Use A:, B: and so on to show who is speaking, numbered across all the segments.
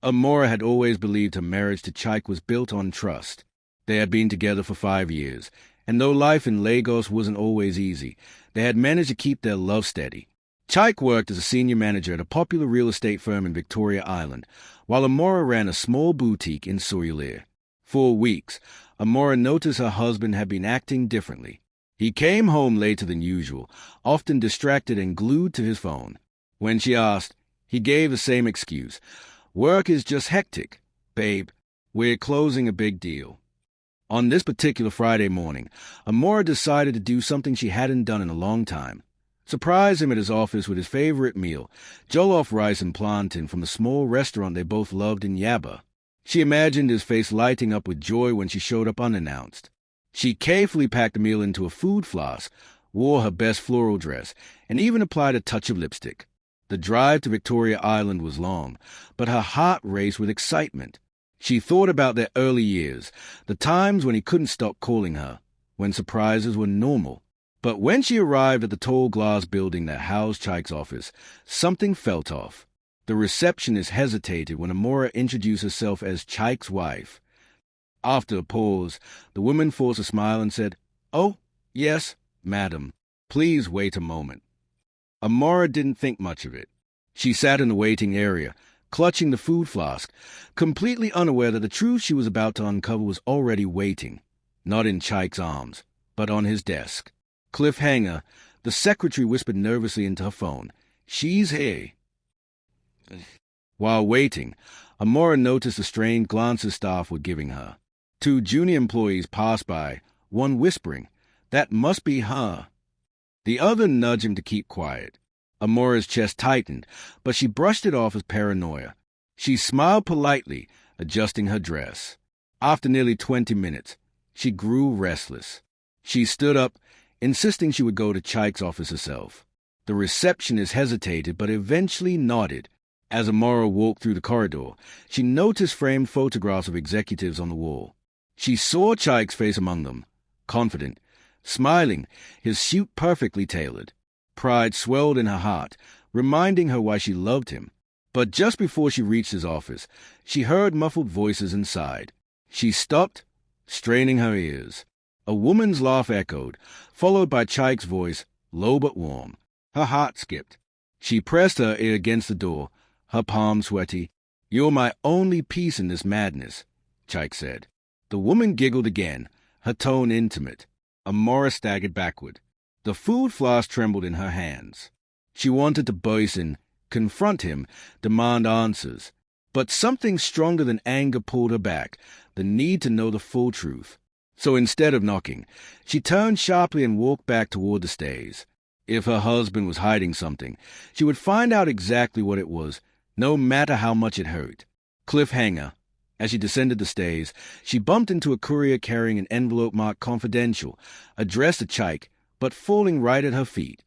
A: Amara had always believed her marriage to Chaik was built on trust. They had been together for 5 years, and though life in Lagos wasn't always easy, they had managed to keep their love steady. Chaik worked as a senior manager at a popular real estate firm in Victoria Island, while Amara ran a small boutique in Surulere. For weeks, Amara noticed her husband had been acting differently. He came home later than usual, often distracted and glued to his phone. When she asked, he gave the same excuse. "Work is just hectic. Babe, we're closing a big deal." On this particular Friday morning, Amara decided to do something she hadn't done in a long time. Surprise him at his office with his favorite meal, jollof rice and plantain from the small restaurant they both loved in Yaba. She imagined his face lighting up with joy when she showed up unannounced. She carefully packed the meal into a food flask, wore her best floral dress, and even applied a touch of lipstick. The drive to Victoria Island was long, but her heart raced with excitement. She thought about their early years, the times when he couldn't stop calling her, when surprises were normal. But when she arrived at the tall glass building that housed Chaik's office, something felt off. The receptionist hesitated when Amara introduced herself as Chaik's wife. After a pause, the woman forced a smile and said, "Oh, yes, madam. Please wait a moment." Amara didn't think much of it. She sat in the waiting area, clutching the food flask, completely unaware that the truth she was about to uncover was already waiting, not in Chaik's arms, but on his desk. Cliffhanger, the secretary whispered nervously into her phone, "She's here." While waiting, Amara noticed the strained glances staff were giving her. 2 junior employees passed by, one whispering, "That must be her." The other nudged him to keep quiet. Amara's chest tightened, but she brushed it off as paranoia. She smiled politely, adjusting her dress. After nearly 20 minutes, she grew restless. She stood up, insisting she would go to Chaik's office herself. The receptionist hesitated but eventually nodded. As Amara walked through the corridor, she noticed framed photographs of executives on the wall. She saw Chaik's face among them, confident, smiling, his suit perfectly tailored. Pride swelled in her heart, reminding her why she loved him. But just before she reached his office, she heard muffled voices inside. She stopped, straining her ears. A woman's laugh echoed, followed by Chaik's voice, low but warm. Her heart skipped. She pressed her ear against the door, her palm sweaty. "You're my only piece in this madness," Chaik said. The woman giggled again, her tone intimate. Amara staggered backward. The food flask trembled in her hands. She wanted to burst in, confront him, demand answers. But something stronger than anger pulled her back, the need to know the full truth. So instead of knocking, she turned sharply and walked back toward the stairs. If her husband was hiding something, she would find out exactly what it was, no matter how much it hurt. Cliffhanger. As she descended the stairs, she bumped into a courier carrying an envelope marked confidential, addressed to Chaik, but falling right at her feet.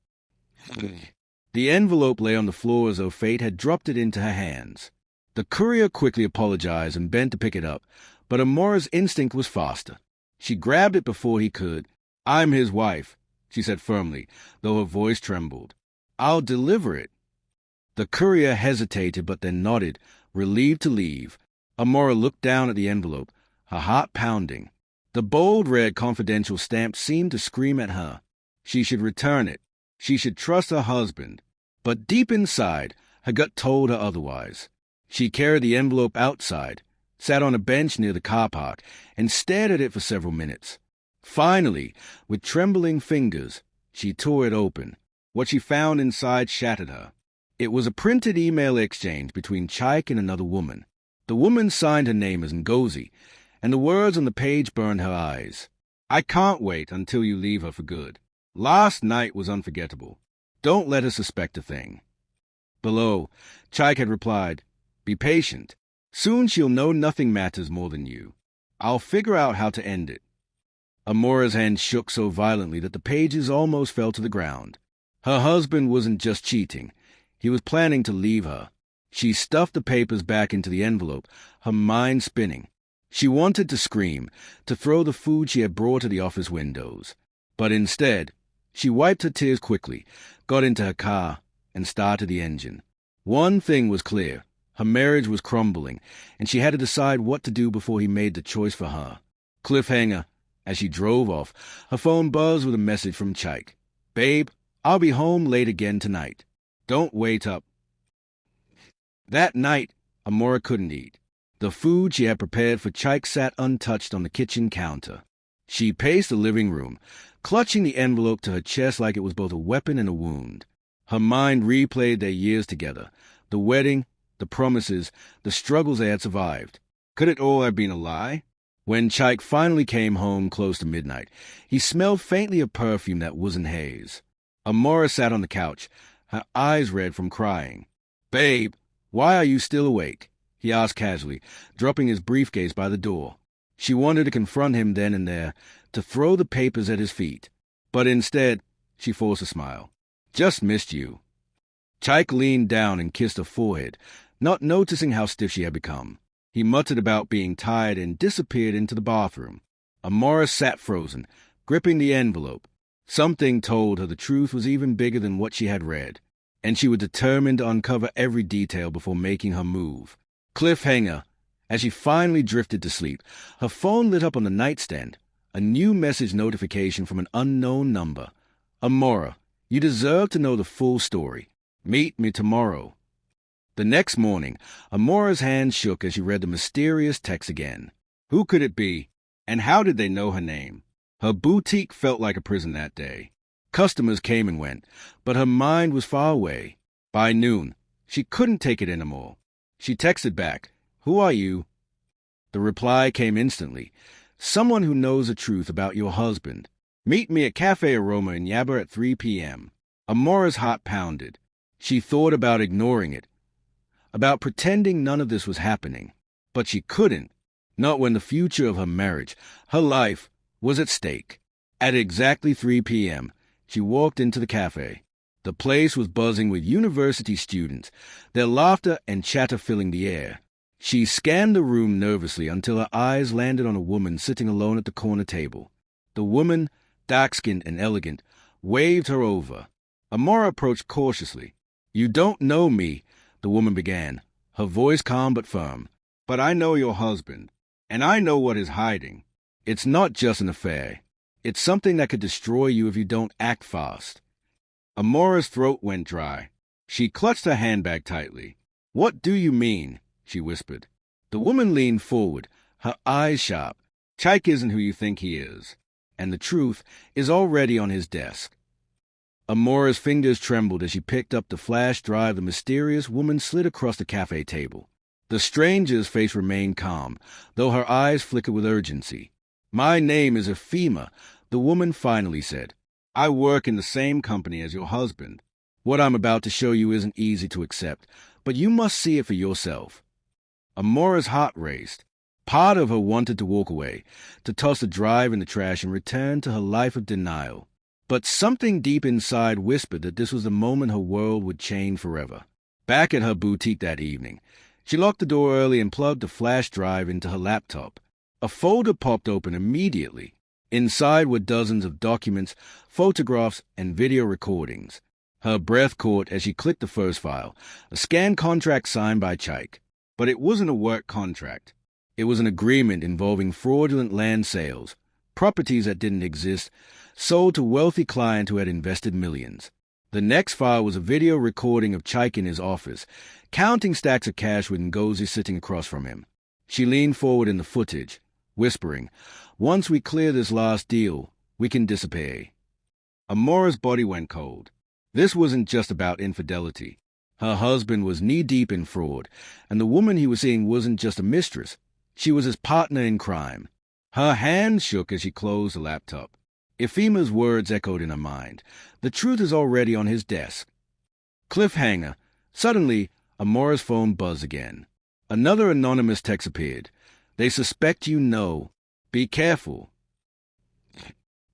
A: The envelope lay on the floor as though fate had dropped it into her hands. The courier quickly apologized and bent to pick it up, but Amara's instinct was faster. She grabbed it before he could. "I'm his wife," she said firmly, though her voice trembled. "I'll deliver it." The courier hesitated but then nodded, relieved to leave. Amara looked down at the envelope, her heart pounding. The bold red confidential stamp seemed to scream at her. She should return it. She should trust her husband. But deep inside, her gut told her otherwise. She carried the envelope outside, sat on a bench near the car park, and stared at it for several minutes. Finally, with trembling fingers, she tore it open. What she found inside shattered her. It was a printed email exchange between Chaik and another woman. The woman signed her name as Ngozi, and the words on the page burned her eyes. "I can't wait until you leave her for good. Last night was unforgettable. Don't let her suspect a thing." Below, Chaik had replied, "Be patient. Soon she'll know nothing matters more than you. I'll figure out how to end it." Amara's hand shook so violently that the pages almost fell to the ground. Her husband wasn't just cheating. He was planning to leave her. She stuffed the papers back into the envelope, her mind spinning. She wanted to scream, to throw the food she had brought to the office windows. But instead, she wiped her tears quickly, got into her car, and started the engine. One thing was clear. Her marriage was crumbling, and she had to decide what to do before he made the choice for her. Cliffhanger. As she drove off, her phone buzzed with a message from Chike. "Babe, I'll be home late again tonight. Don't wait up." That night, Amara couldn't eat. The food she had prepared for Chike sat untouched on the kitchen counter. She paced the living room, clutching the envelope to her chest like it was both a weapon and a wound. Her mind replayed their years together, the wedding, the promises, the struggles they had survived. Could it all have been a lie? When Chike finally came home close to midnight, he smelled faintly of perfume that wasn't haze. Amara sat on the couch, her eyes red from crying. "Babe, why are you still awake?" he asked casually, dropping his briefcase by the door. She wanted to confront him then and there, to throw the papers at his feet. But instead, she forced a smile. "Just missed you." Chike leaned down and kissed her forehead, not noticing how stiff she had become. He muttered about being tired and disappeared into the bathroom. Amara sat frozen, gripping the envelope. Something told her the truth was even bigger than what she had read, and she was determined to uncover every detail before making her move. Cliffhanger. As she finally drifted to sleep, her phone lit up on the nightstand. A new message notification from an unknown number. "Amara, you deserve to know the full story. Meet me tomorrow." The next morning, Amara's hand shook as she read the mysterious text again. Who could it be? And how did they know her name? Her boutique felt like a prison that day. Customers came and went, but her mind was far away. By noon, she couldn't take it anymore. She texted back, "Who are you?" The reply came instantly. "Someone who knows the truth about your husband. Meet me at Cafe Aroma in Yaba at 3 p.m. Amara's heart pounded. She thought about ignoring it, about pretending none of this was happening. But she couldn't, not when the future of her marriage, her life, was at stake. At exactly 3 p.m., she walked into the cafe. The place was buzzing with university students, their laughter and chatter filling the air. She scanned the room nervously until her eyes landed on a woman sitting alone at the corner table. The woman, dark-skinned and elegant, waved her over. Amara approached cautiously. "You don't know me," the woman began, her voice calm but firm. "But I know your husband, and I know what is hiding. It's not just an affair. It's something that could destroy you if you don't act fast." Amara's throat went dry. She clutched her handbag tightly. "What do you mean?" she whispered. The woman leaned forward, her eyes sharp. "Chike isn't who you think he is, and the truth is already on his desk." Amara's fingers trembled as she picked up the flash drive the mysterious woman slid across the cafe table. The stranger's face remained calm, though her eyes flickered with urgency. "My name is Ephema," the woman finally said. "I work in the same company as your husband. What I'm about to show you isn't easy to accept, but you must see it for yourself." Amara's heart raced. Part of her wanted to walk away, to toss the drive in the trash and return to her life of denial. But something deep inside whispered that this was the moment her world would change forever. Back at her boutique that evening, she locked the door early and plugged the flash drive into her laptop. A folder popped open immediately. Inside were dozens of documents, photographs, and video recordings. Her breath caught as she clicked the first file, a scanned contract signed by Chike. But it wasn't a work contract. It was an agreement involving fraudulent land sales, properties that didn't exist, sold to wealthy clients who had invested millions. The next file was a video recording of Chike in his office, counting stacks of cash with Ngozi sitting across from him. She leaned forward in the footage, whispering, "Once we clear this last deal, we can disappear." Amara's body went cold. This wasn't just about infidelity. Her husband was knee-deep in fraud, and the woman he was seeing wasn't just a mistress. She was his partner in crime. Her hand shook as she closed the laptop. Ephema's words echoed in her mind. The truth is already on his desk. Cliffhanger. Suddenly, Amara's phone buzzed again. Another anonymous text appeared. "They suspect you know. Be careful."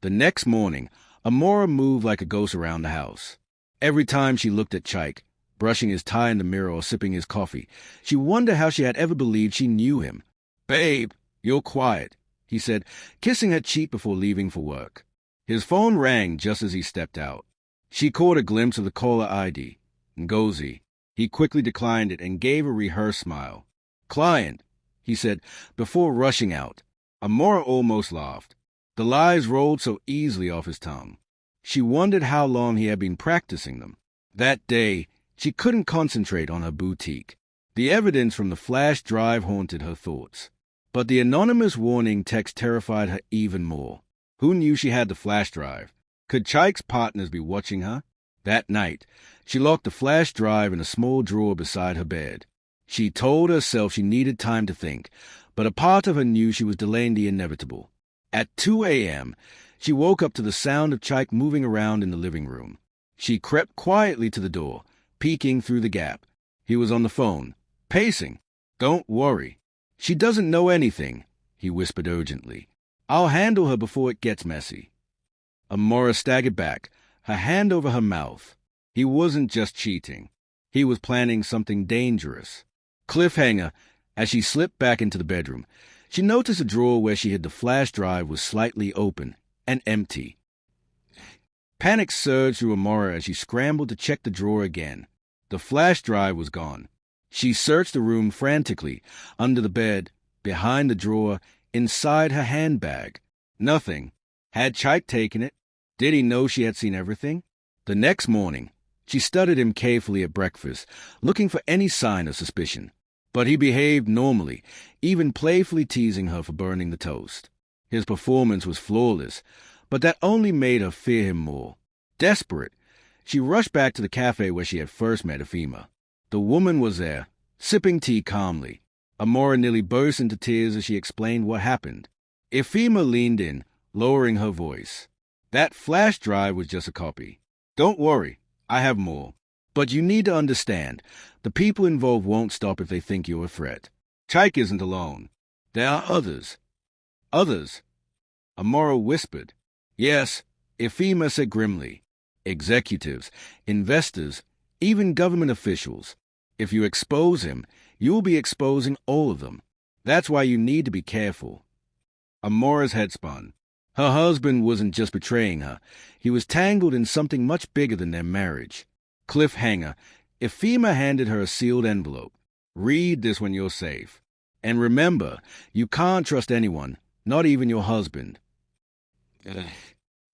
A: The next morning, Amara moved like a ghost around the house. Every time she looked at Chike, brushing his tie in the mirror or sipping his coffee, she wondered how she had ever believed she knew him. "Babe, you're quiet," he said, kissing her cheek before leaving for work. His phone rang just as he stepped out. She caught a glimpse of the caller ID, Ngozi. He quickly declined it and gave a rehearsed smile. "Client," he said, before rushing out. Amara almost laughed. The lies rolled so easily off his tongue. She wondered how long he had been practicing them. That day, she couldn't concentrate on her boutique. The evidence from the flash drive haunted her thoughts. But the anonymous warning text terrified her even more. Who knew she had the flash drive? Could Chaik's partners be watching her? That night, she locked the flash drive in a small drawer beside her bed. She told herself she needed time to think, but a part of her knew she was delaying the inevitable. At 2 a.m., she woke up to the sound of Chaik moving around in the living room. She crept quietly to the door, peeking through the gap. He was on the phone, pacing. "Don't worry. She doesn't know anything," he whispered urgently. "I'll handle her before it gets messy." Amara staggered back, her hand over her mouth. He wasn't just cheating. He was planning something dangerous. Cliffhanger, as she slipped back into the bedroom, she noticed a drawer where she hid the flash drive was slightly open and empty. Panic surged through Amara as she scrambled to check the drawer again. The flash drive was gone. She searched the room frantically, under the bed, behind the drawer, inside her handbag. Nothing. Had Chaik taken it? Did he know she had seen everything? The next morning, she studied him carefully at breakfast, looking for any sign of suspicion. But he behaved normally, even playfully teasing her for burning the toast. His performance was flawless, but that only made her fear him more. Desperate, she rushed back to the cafe where she had first met Efima. The woman was there, sipping tea calmly. Amara nearly burst into tears as she explained what happened. Efima leaned in, lowering her voice. "That flash drive was just a copy. Don't worry, I have more. But you need to understand, the people involved won't stop if they think you're a threat. Chaik isn't alone. There are others." "Others?" Amara whispered. "Yes," Efima said grimly. "Executives, investors, even government officials. If you expose him, you'll be exposing all of them. That's why you need to be careful." Amara's head spun. Her husband wasn't just betraying her. He was tangled in something much bigger than their marriage. Cliffhanger, Efima handed her a sealed envelope. "Read this when you're safe. And remember, you can't trust anyone, not even your husband."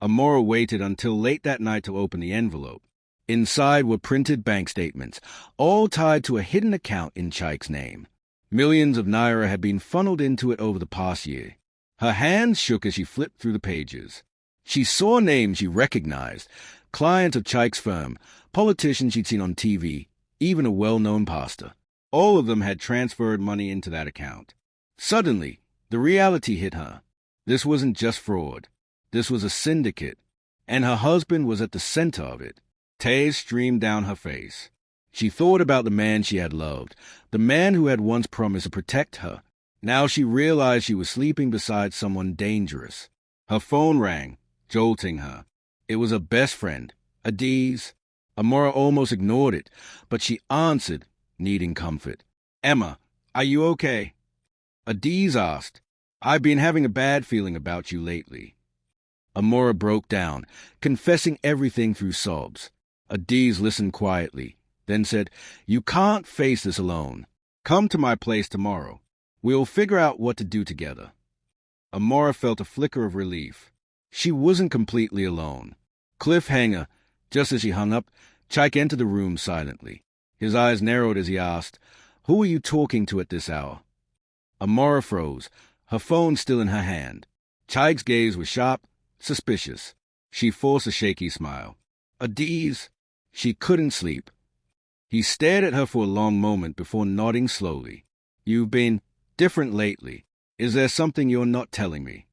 A: Amara waited until late that night to open the envelope. Inside were printed bank statements, all tied to a hidden account in Chaik's name. Millions of naira had been funneled into it over the past year. Her hands shook as she flipped through the pages. She saw names she recognized, clients of Chaik's firm, politicians she'd seen on TV, even a well-known pastor. All of them had transferred money into that account. Suddenly, the reality hit her. This wasn't just fraud. This was a syndicate, and her husband was at the center of it. Tears streamed down her face. She thought about the man she had loved, the man who had once promised to protect her. Now she realized she was sleeping beside someone dangerous. Her phone rang, jolting her. It was her best friend, Adiz. Amara almost ignored it, but she answered, needing comfort. "Emma, are you okay?" Adiz asked. "I've been having a bad feeling about you lately." Amara broke down, confessing everything through sobs. Adiz listened quietly, then said, "You can't face this alone. Come to my place tomorrow. We'll figure out what to do together." Amara felt a flicker of relief. She wasn't completely alone. Cliffhanger, just as she hung up, Chaik entered the room silently. His eyes narrowed as he asked, "Who are you talking to at this hour?" Amara froze, her phone still in her hand. Chaik's gaze was sharp, suspicious. She forced a shaky smile. "Adiz." She couldn't sleep. He stared at her for a long moment before nodding slowly. "You've been different lately. Is there something you're not telling me?"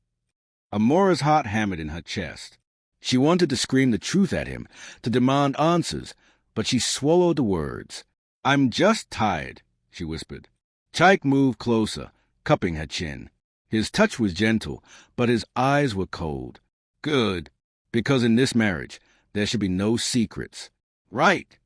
A: Amara's heart hammered in her chest. She wanted to scream the truth at him, to demand answers, but she swallowed the words. "I'm just tired," she whispered. Chaik moved closer, cupping her chin. His touch was gentle, but his eyes were cold. "Good, because in this marriage, there should be no secrets." "Right."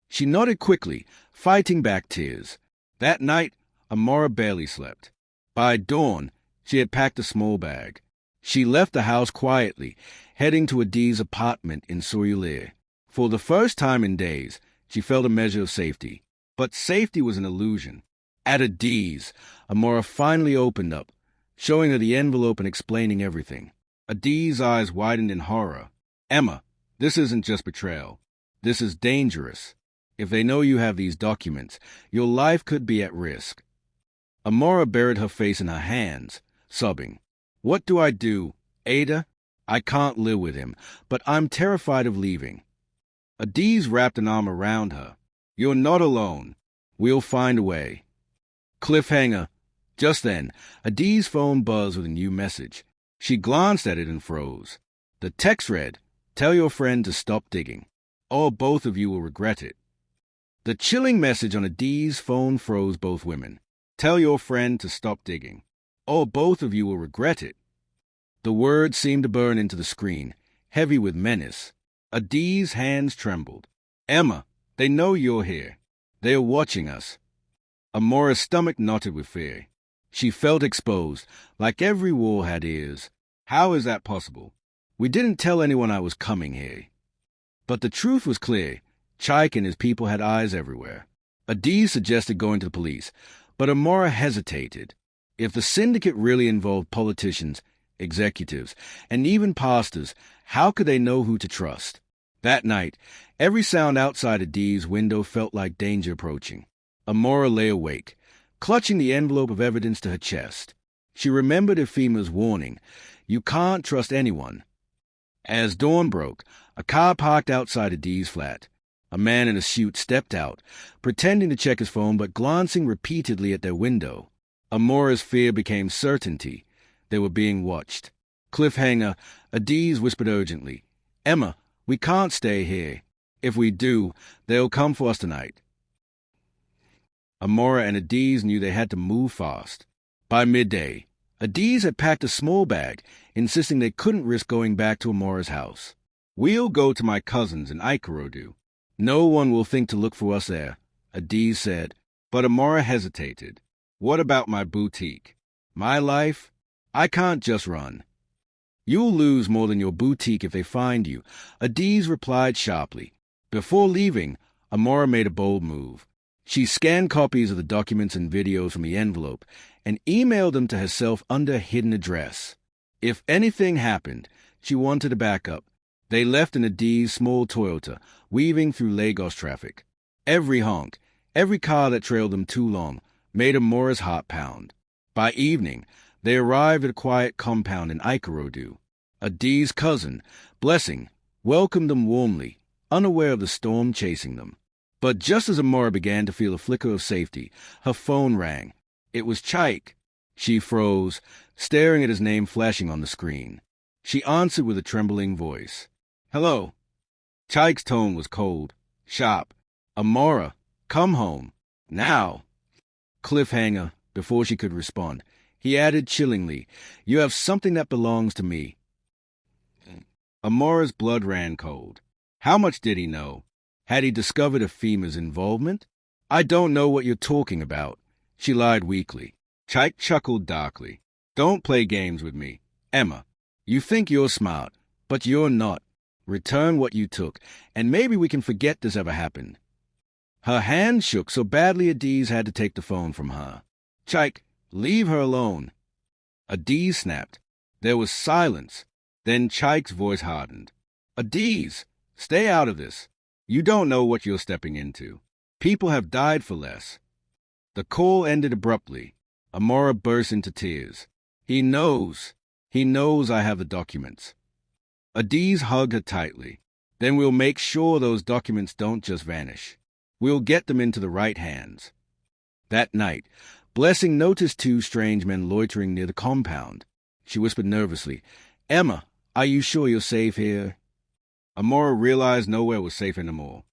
A: She nodded quickly, fighting back tears. That night, Amara barely slept. By dawn, she had packed a small bag. She left the house quietly, heading to Adiz's apartment in Soyulir. For the first time in days, She felt a measure of safety. But safety was an illusion. At Adiz, Amara finally opened up, showing her the envelope and explaining everything. Adiz's eyes widened in horror. Emma, this isn't just betrayal. This is dangerous. If they know you have these documents, your life could be at risk. Amara buried her face in her hands, sobbing. What do I do, Ada? I can't live with him, but I'm terrified of leaving. Adiz wrapped an arm around her. You're not alone. We'll find a way. Cliffhanger. Just then, Adiz's phone buzzed with a new message. She glanced at it and froze. The text read, "Tell your friend to stop digging, or both of you will regret it." The chilling message on Adiz's phone froze both women. Tell your friend to stop digging, or both of you will regret it. The words seemed to burn into the screen, heavy with menace. Adiz's hands trembled. Emma, they know you're here. They are watching us. Amara's stomach knotted with fear. She felt exposed, like every wall had ears. How is that possible? We didn't tell anyone I was coming here. But the truth was clear. Chaik and his people had eyes everywhere. Adiz suggested going to the police, but Amara hesitated. If the syndicate really involved politicians, executives, and even pastors, how could they know who to trust? That night, every sound outside Adiz's window felt like danger approaching. Amara lay awake, clutching the envelope of evidence to her chest. She remembered Efima's warning, you can't trust anyone. As dawn broke, a car parked outside Adiz's flat. A man in a suit stepped out, pretending to check his phone but glancing repeatedly at their window. Amara's fear became certainty. They were being watched. Cliffhanger, Adiz whispered urgently, Emma, we can't stay here. If we do, they'll come for us tonight. Amara and Adiz knew they had to move fast. By midday, Adiz had packed a small bag, insisting they couldn't risk going back to Amara's house. We'll go to my cousin's in Ikorodu. No one will think to look for us there, Adiz said, but Amara hesitated. What about my boutique? My life? I can't just run. You'll lose more than your boutique if they find you, Adiz replied sharply. Before leaving, Amara made a bold move. She scanned copies of the documents and videos from the envelope and emailed them to herself under a hidden address. If anything happened, she wanted a backup. They left in Adiz's small Toyota, weaving through Lagos traffic. Every honk, every car that trailed them too long, made Amara's heart pound. By evening, they arrived at a quiet compound in Ikorodu. Adiz's cousin, Blessing, welcomed them warmly, unaware of the storm chasing them. But just as Amara began to feel a flicker of safety, her phone rang. It was Chaik. She froze, staring at his name flashing on the screen. She answered with a trembling voice. Hello. Chaik's tone was cold, sharp. Amara, come home. Now. Cliffhanger, before she could respond. He added chillingly, You have something that belongs to me. Amara's blood ran cold. How much did he know? Had he discovered Efima's involvement? I don't know what you're talking about. She lied weakly. Chaik chuckled darkly. Don't play games with me. Emma, you think you're smart, but you're not. Return what you took, and maybe we can forget this ever happened. Her hand shook so badly Adiz had to take the phone from her. Chaik, leave her alone. Adiz snapped. There was silence. Then Chaik's voice hardened. Adiz, stay out of this. You don't know what you're stepping into. People have died for less. The call ended abruptly. Amara burst into tears. He knows. He knows I have the documents. Adiz hugged her tightly. Then we'll make sure those documents don't just vanish. We'll get them into the right hands. That night, Blessing noticed two strange men loitering near the compound. She whispered nervously, Emma, are you sure you're safe here? Amara realized nowhere was safe anymore.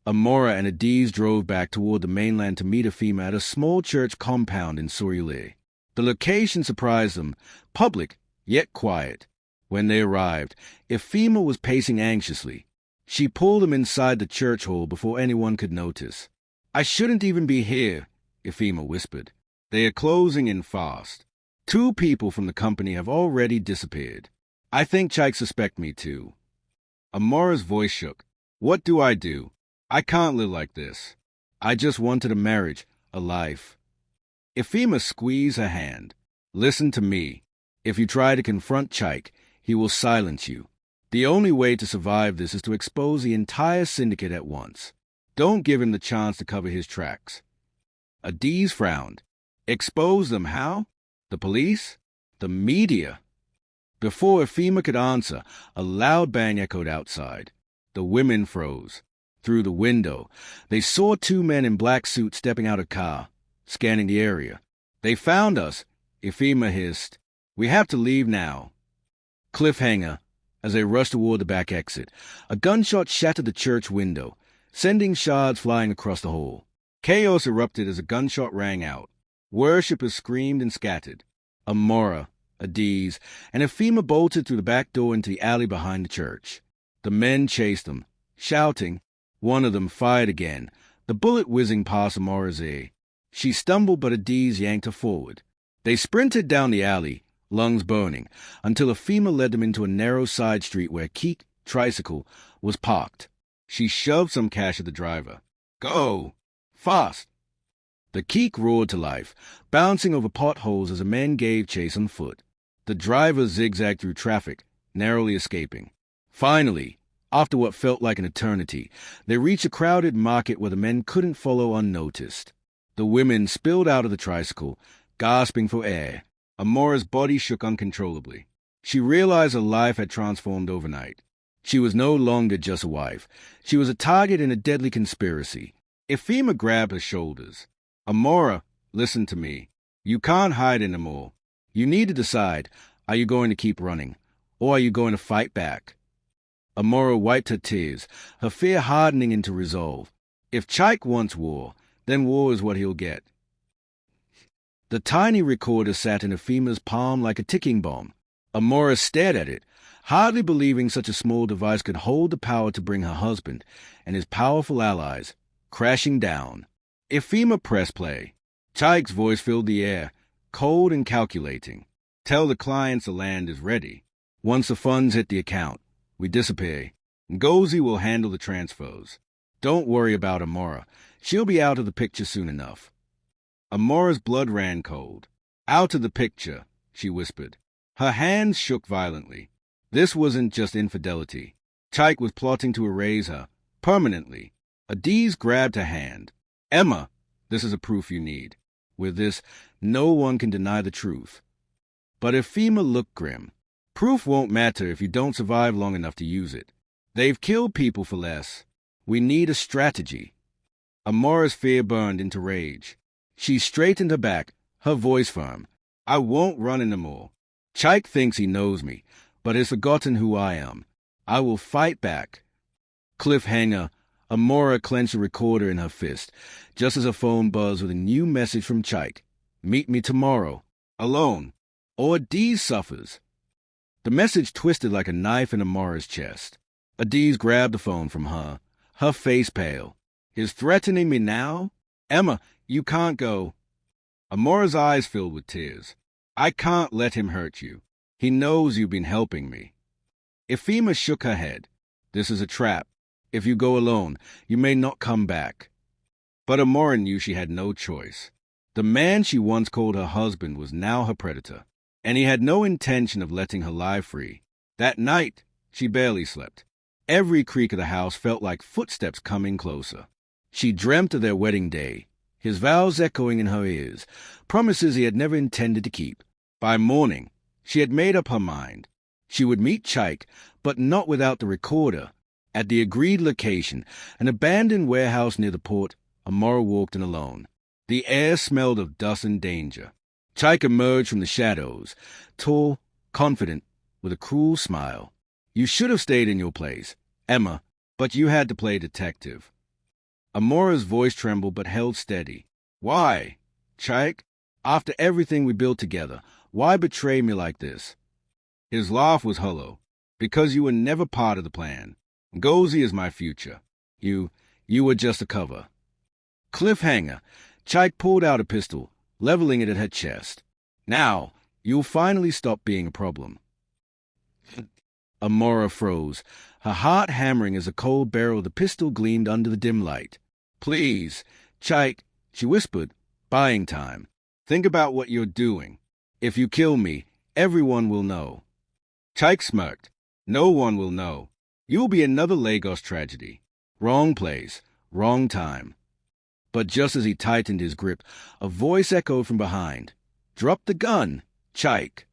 A: Amara and Adiz drove back toward the mainland to meet Efima at a small church compound in Soryule. The location surprised them, public, yet quiet. When they arrived, Efima was pacing anxiously. She pulled them inside the church hall before anyone could notice. I shouldn't even be here, Efima whispered. They are closing in fast. 2 people from the company have already disappeared. I think Chaik suspect me too. Amara's voice shook. What do I do? I can't live like this. I just wanted a marriage, a life. Efima squeezed her hand. Listen to me. If you try to confront Chaik, he will silence you. The only way to survive this is to expose the entire syndicate at once. Don't give him the chance to cover his tracks. Adiz frowned. Expose them how? The police? The media? Before Efima could answer, a loud bang echoed outside. The women froze. Through the window, they saw two men in black suits stepping out of a car, scanning the area. They found us, Efima hissed. We have to leave now. Cliffhanger. As they rushed toward the back exit, a gunshot shattered the church window, sending shards flying across the hall. Chaos erupted as a gunshot rang out. Worshippers screamed and scattered. Amara, Adiz, and Efima bolted through the back door into the alley behind the church. The men chased them, shouting. One of them fired again, the bullet whizzing past Amara's ear. She stumbled, but Adiz yanked her forward. They sprinted down the alley, lungs burning, until Efima led them into a narrow side street where Keek's tricycle was parked. She shoved some cash at the driver. Go! Fast! The Keek roared to life, bouncing over potholes as the men gave chase on foot. The driver zigzagged through traffic, narrowly escaping. Finally, after what felt like an eternity, they reached a crowded market where the men couldn't follow unnoticed. The women spilled out of the tricycle, gasping for air. Amara's body shook uncontrollably. She realized her life had transformed overnight. She was no longer just a wife. She was a target in a deadly conspiracy. Efima grabbed her shoulders. Amara, listen to me. You can't hide anymore. You need to decide, are you going to keep running, or are you going to fight back? Amara wiped her tears, her fear hardening into resolve. If Chaik wants war, then war is what he'll get. The tiny recorder sat in Efima's palm like a ticking bomb. Amara stared at it, hardly believing such a small device could hold the power to bring her husband and his powerful allies crashing down. Efima pressed play. Chaik's voice filled the air, cold and calculating. Tell the clients the land is ready. Once the funds hit the account, we disappear. Ngozi will handle the transfers. Don't worry about Amara. She'll be out of the picture soon enough. Amara's blood ran cold. Out of the picture, she whispered. Her hands shook violently. This wasn't just infidelity. Chaik was plotting to erase her, permanently. Adiz grabbed her hand. Emma, this is a proof you need. With this, no one can deny the truth. But Efima looked grim. Proof won't matter if you don't survive long enough to use it. They've killed people for less. We need a strategy. Amara's fear burned into rage. She straightened her back, her voice firm. I won't run anymore. Chaik thinks he knows me, but has forgotten who I am. I will fight back. Cliffhanger. Amara clenched the recorder in her fist, just as her phone buzzed with a new message from Chaik. Meet me tomorrow. Alone. Or Adiz suffers. The message twisted like a knife in Amara's chest. Adiz grabbed the phone from her, her face pale. He's threatening me now? Emma, you can't go. Amara's eyes filled with tears. I can't let him hurt you. He knows you've been helping me. Efima shook her head. This is a trap. If you go alone, you may not come back. But Amara knew she had no choice. The man she once called her husband was now her predator, and he had no intention of letting her lie free. That night, she barely slept. Every creak of the house felt like footsteps coming closer. She dreamt of their wedding day, his vows echoing in her ears, promises he had never intended to keep. By morning, she had made up her mind. She would meet Chaik, but not without the recorder. At the agreed location, an abandoned warehouse near the port, Amara walked in alone. The air smelled of dust and danger. Chaik emerged from the shadows, tall, confident, with a cruel smile. You should have stayed in your place, Emma, but you had to play detective. Amara's voice trembled but held steady. Why? Chaik, after everything we built together, why betray me like this? His laugh was hollow. Because you were never part of the plan. Ngozi is my future. You were just a cover. Cliffhanger. Chaik pulled out a pistol, leveling it at her chest. Now, you'll finally stop being a problem. Amara froze, her heart hammering as the cold barrel of the pistol gleamed under the dim light. "Please, Chike," she whispered, "buying time. Think about what you're doing. If you kill me, everyone will know." Chike smirked. "No one will know. You'll be another Lagos tragedy. Wrong place, wrong time." But just as he tightened his grip, a voice echoed from behind. "Drop the gun, Chike."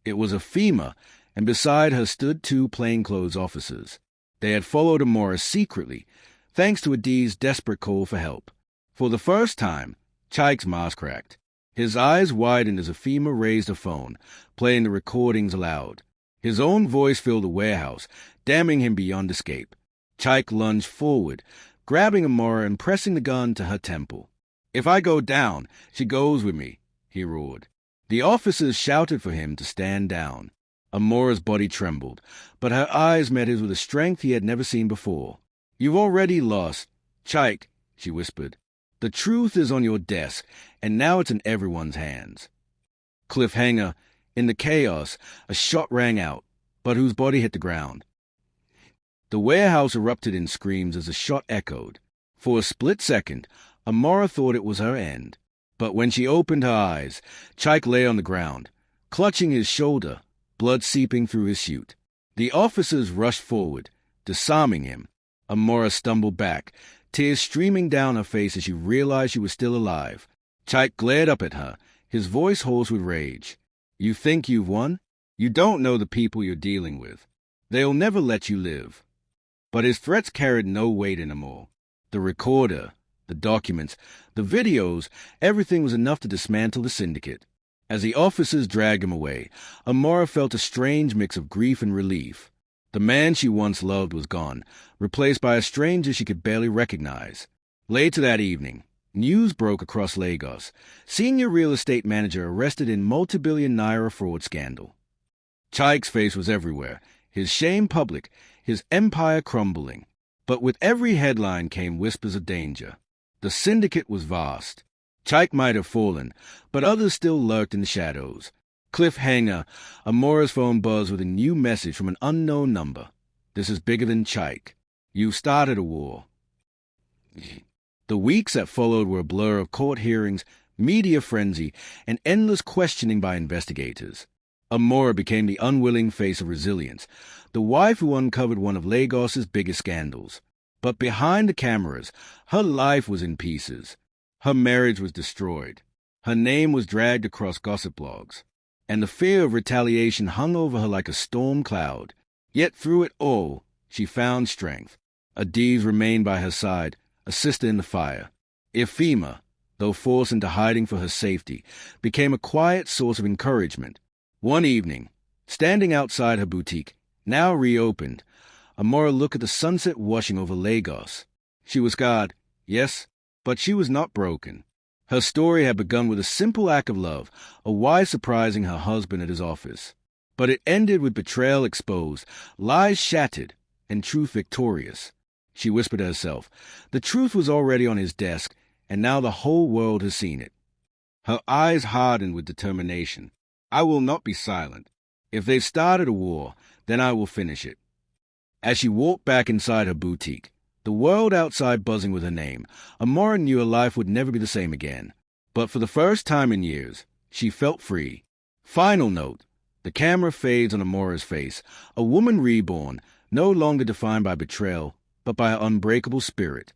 A: It was Afema, and beside her stood two plainclothes officers. They had followed Amara secretly, thanks to Adi's desperate call for help. For the first time, Chike's mask cracked. His eyes widened as Afema raised a phone, playing the recordings aloud. His own voice filled the warehouse, damning him beyond escape. Chike lunged forward, grabbing Amara and pressing the gun to her temple. "If I go down, she goes with me," he roared. The officers shouted for him to stand down. Amara's body trembled, but her eyes met his with a strength he had never seen before. "You've already lost. Chike," she whispered. "The truth is on your desk, and now it's in everyone's hands." Cliffhanger. In the chaos, a shot rang out, but whose body hit the ground. The warehouse erupted in screams as the shot echoed. For a split second, Amara thought it was her end. But when she opened her eyes, Chike lay on the ground, clutching his shoulder, blood seeping through his suit. The officers rushed forward, disarming him. Amara stumbled back, tears streaming down her face as she realized she was still alive. Chike glared up at her, his voice hoarse with rage. "You think you've won? You don't know the people you're dealing with. They'll never let you live." But his threats carried no weight anymore. The recorder, the documents, the videos, everything was enough to dismantle the syndicate. As the officers dragged him away, Amara felt a strange mix of grief and relief. The man she once loved was gone, replaced by a stranger she could barely recognize. Later that evening, news broke across Lagos. Senior real estate manager arrested in multi-billion naira fraud scandal. Chike's face was everywhere, his shame public, his empire crumbling. But with every headline came whispers of danger. The syndicate was vast. Chike might have fallen, but others still lurked in the shadows. Cliffhanger. Amara's phone buzzed with a new message from an unknown number. "This is bigger than Chike. You started a war." The weeks that followed were a blur of court hearings, media frenzy, and endless questioning by investigators. Amara became the unwilling face of resilience, the wife who uncovered one of Lagos's biggest scandals. But behind the cameras, her life was in pieces. Her marriage was destroyed. Her name was dragged across gossip blogs. And the fear of retaliation hung over her like a storm cloud. Yet through it all, she found strength. Adiz remained by her side, a sister in the fire. Afema, though forced into hiding for her safety, became a quiet source of encouragement. One evening, standing outside her boutique, now reopened, Amara looked at the sunset washing over Lagos. She was scarred, yes, but she was not broken. Her story had begun with a simple act of love, a wife surprising her husband at his office. But it ended with betrayal exposed, lies shattered, and truth victorious. She whispered to herself. The truth was already on his desk, and now the whole world has seen it. Her eyes hardened with determination. "I will not be silent. If they've started a war, then I will finish it." As she walked back inside her boutique, the world outside buzzing with her name, Amara knew her life would never be the same again. But for the first time in years, she felt free. Final note. The camera fades on Amara's face, a woman reborn, no longer defined by betrayal, but by her unbreakable spirit.